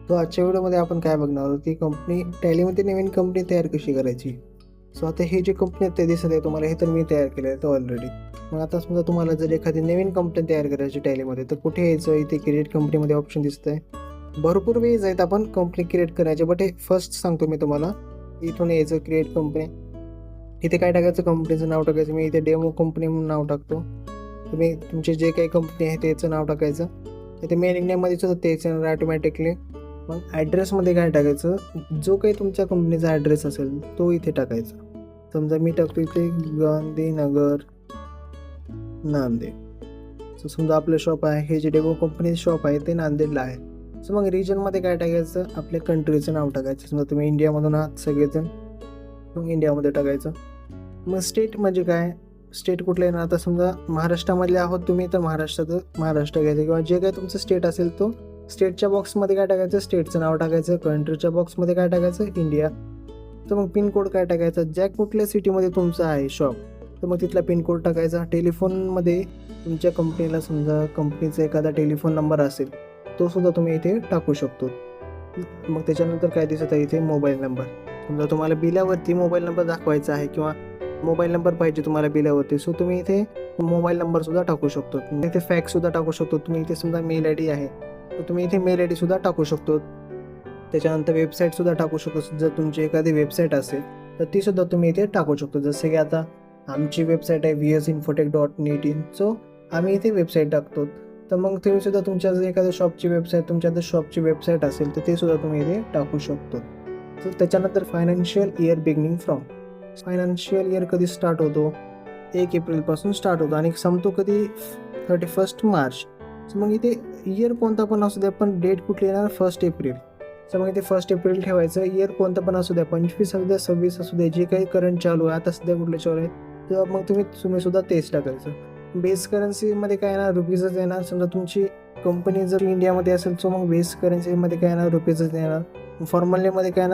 तो आजच्या व्हिडिओमध्ये आपण काय बघणार आहोत की कंपनी टॅलीमध्ये नवीन कंपनी तयार कशी करायची. सो आता हे जे कंपनी आहेत ते दिसत आहे तुम्हाला, हे तर मी तयार केलं आहे ऑलरेडी. मग आता समजा तुम्हाला जर एखादी नवीन कंपनी तयार करायची टॅलीमध्ये, तर कुठे यायचं, इथे क्रिएट कंपनीमध्ये ऑप्शन दिसत आहे. भरपूर वेज आहेत आपण कंपनी क्रिएट करायचे, बट हे फर्स्ट सांगतो मी तुम्हाला. इथून यायचं क्रिएट कंपनी, इथे काय टाकायचं, कंपनीचं नाव टाकायचं. मी इथे डेमो कंपनी म्हणून नाव टाकतो. तुम्ही तुमचे जे काही कंपनी आहे त्याचं नाव टाकायचं. इथे मेलिंग नेममध्ये सुद्धा तेच येणार ऑटोमॅटिकली. मग ॲड्रेसमध्ये काय टाकायचं, जो काही तुमच्या कंपनीचा ॲड्रेस असेल तो इथे टाकायचा. समजा मी टाकतो इथे गांधीनगर, नांदेड. सो समजा आपलं शॉप आहे, हे जे डेमो कंपनी शॉप आहे ते नांदेडला आहे. सो मग रिजनमध्ये काय टाकायचं, आपल्या कंट्रीचं नाव टाकायचं. समजा तुम्ही इंडियामधून आहात सगळेजण, मग इंडियामध्ये टाकायचं. मग स्टेट म्हणजे काय, स्टेट कुठलं येणार, आता समजा महाराष्ट्रामधले आहोत तुम्ही, तर महाराष्ट्र घ्यायचं, किंवा जे काही तुमचं स्टेट असेल तो स्टेटच्या बॉक्समध्ये काय टाकायचं, स्टेटचं नाव टाकायचं. कंट्रीच्या बॉक्समध्ये काय टाकायचं, इंडिया. तर मग पिनकोड काय टाकायचा, ज्या कुठल्या सिटीमध्ये तुमचं आहे शॉप, तर मग तिथला पिनकोड टाकायचा. टेलिफोनमध्ये तुमच्या कंपनीला समजा कंपनीचा एखादा टेलिफोन नंबर असेल, तो सुद्धा तुम्ही इथे टाकू शकतो. मग त्याच्यानंतर काय दिसत आहे इथे, मोबाईल नंबर. समजा तुम्हाला बिलावरती मोबाईल नंबर दाखवायचा आहे, किंवा मोबाईल नंबर पाहिजे तुम्हाला बिलावरती, सो तुम्ही इथे मोबाईल नंबरसुद्धा टाकू शकतो. इथे फॅक्ससुद्धा टाकू शकतो तुम्ही. इथे समजा मेल आय डी आहे, तर तुम्ही इथे मेल आय डीसुद्धा टाकू शकतो. त्याच्यानंतर वेबसाईटसुद्धा टाकू शकतो. जर तुमची एखादी वेबसाईट असेल तर तीसुद्धा तुम्ही इथे टाकू शकतो. जसं की आता आमची वेबसाईट आहे vsinfotech.net. सो आम्ही इथे वेबसाईट टाकतो. तर मग तुम्ही सुद्धा तुमच्या जर एखाद्या शॉपची वेबसाईट, तुमच्या जर शॉपची वेबसाईट असेल तर ते सुद्धा तुम्ही इथे टाकू शकतो. तर त्याच्यानंतर financial year beginning from, financial year कधी स्टार्ट होतो, 1 एप्रिलपासून स्टार्ट होतो आणि संपतो कधी, 31 मार्च. सो मग इथे इयर कोणता पण असू द्या, पण डेट कुठली येणार, 1 एप्रिल. सो मग इथे 1 एप्रिल ठेवायचं. इयर कोणतं पण असू द्या, 25 असू द्या, 26 असू द्या, जे काही करंट चालू आहे, आता सध्या कुठलं चालू आहे, तर मग तुम्ही सुद्धा तेच टाकायचं. बेस करन्सीमध्ये काय येणार, रुपीजच येणार. समजा तुमची कंपनी जर इंडियामध्ये असेल, सो मग बेस करन्सीमध्ये काय येणार, रुपीजच येणार. फॉर्मलमध्ये काय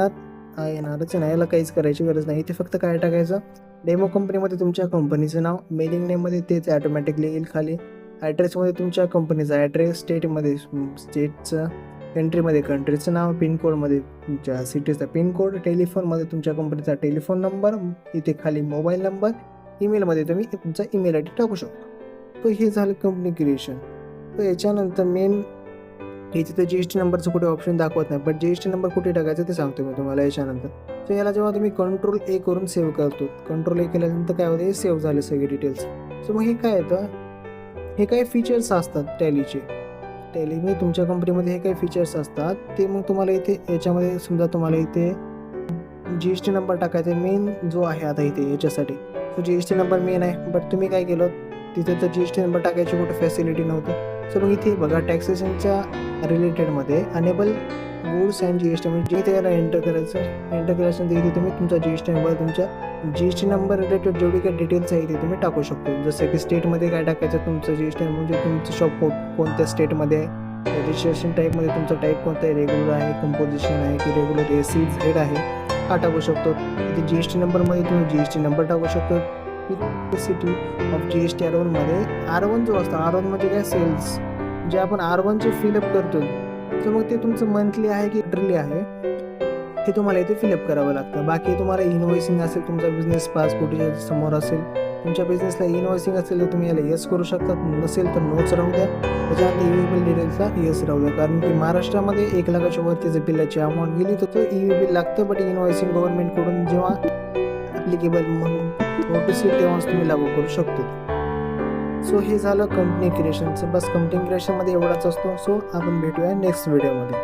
येणारच नाही, याला काहीच करायची गरज नाही. इथे फक्त काय टाकायचं, डेमो कंपनीमध्ये तुमच्या कंपनीचं नाव, मेलिंग नेममध्ये तेच ॲटोमॅटिकली येईल खाली. ॲड्रेसमध्ये तुमच्या कंपनीचा ॲड्रेस, स्टेटमध्ये स्टेटचं, कंट्रीमध्ये कंट्रीचं नाव, पिनकोडमध्ये तुमच्या सिटीचा पिनकोड, टेलिफोनमध्ये तुमच्या कंपनीचा टेलिफोन नंबर, इथे खाली मोबाईल नंबर, ईमेलमध्ये तुम्ही तुमचा ईमेल आय डी टाकू शकतो. तर हे झालं कंपनी क्रिएशन. तर याच्यानंतर मेन इथे तर GST नंबरचं कुठे ऑप्शन दाखवत नाही, बट GST नंबर कुठे टाकायचं ते सांगतो मी तुम्हाला याच्यानंतर. तर याला जेव्हा तुम्ही Ctrl A करून सेव्ह करतो, Ctrl A केल्यानंतर काय होतं, हे सेव्ह झाले सगळे डिटेल्स. सो मग हे काय येतं, हे काही फीचर्स असतात टॅलीचे. टॅलीमध्ये तुमच्या कंपनीमध्ये हे काही फीचर्स असतात, ते मग तुम्हाला इथे याच्यामध्ये समजा तुम्हाला इथे GST नंबर टाकायचा मेन जो आहे आता इथे याच्यासाठी. तो GST नंबर मेन आहे, बट तुम्ही काय केलं, तिथे तर GST नंबर टाकायची कुठं फॅसिलिटी नव्हती. सो मग इथे बघा, टॅक्सेशनच्या रिलेटेडमध्ये अनेबल गुड्स अँड GST म्हणजे जे त्याला एंटर करायचं. एंटर केल्यानंतर इथे तुम्ही तुमचा GST नंबर, तुमच्या GST नंबर रिलेटेड जेवढी काही डिटेल्स आहे इथे तुम्ही टाकू शकतो. जसं की स्टेटमध्ये काय टाकायचं, तुमचं GST म्हणजे तुमचं शॉप कोणत्या स्टेटमध्ये आहे, रजिस्ट्रेशन टाईपमध्ये तुमचा टाईप कोणता आहे, रेग्युलर आहे, कंपोजिशन आहे की रेग्युलर SEZ आहे, हा टाकू शकतो. इथे GST नंबरमध्ये तुम्ही GST नंबर टाकू शकतो. सिटी ऑफ GST R1मध्ये R1 जो असतो, R1 म्हणजे काय, सेल्स, जे आपण R1चे फिलअप करतो. तर मग ते तुमचं मंथली आहे की क्वार्टरली आहे, हे तुम्हाला इथे फिलअप करावं लागतं. बाकी तुम्हाला इनवॉइसिंग असेल, तुमचा बिझनेस पास कुठे समोर असेल, तुमच्या बिझनेसला इनवॉइसिंग असेल तर तुम्ही याला येस करू शकता, नसेल तर नोच राहू द्या. त्याच्यानंतर EV बिल डिटेल्सला येस राहू द्या, कारण की महाराष्ट्रामध्ये 1 लाखाच्या वरती जर बिलाची अमाऊंट गेली तर तो EV बिल लागतं. बट इनवॉइसिंग गव्हर्नमेंटकडून जेव्हा ॲप्लिकेबल म्हणून नोटीस येईल तेव्हाच तुम्ही लागू करू शकतो. सो हे झालं कंपनी क्रिएशनचं. बस कंपनी क्रिएशनमध्ये एवढाच असतो. सो आपण भेटूया नेक्स्ट व्हिडिओमध्ये.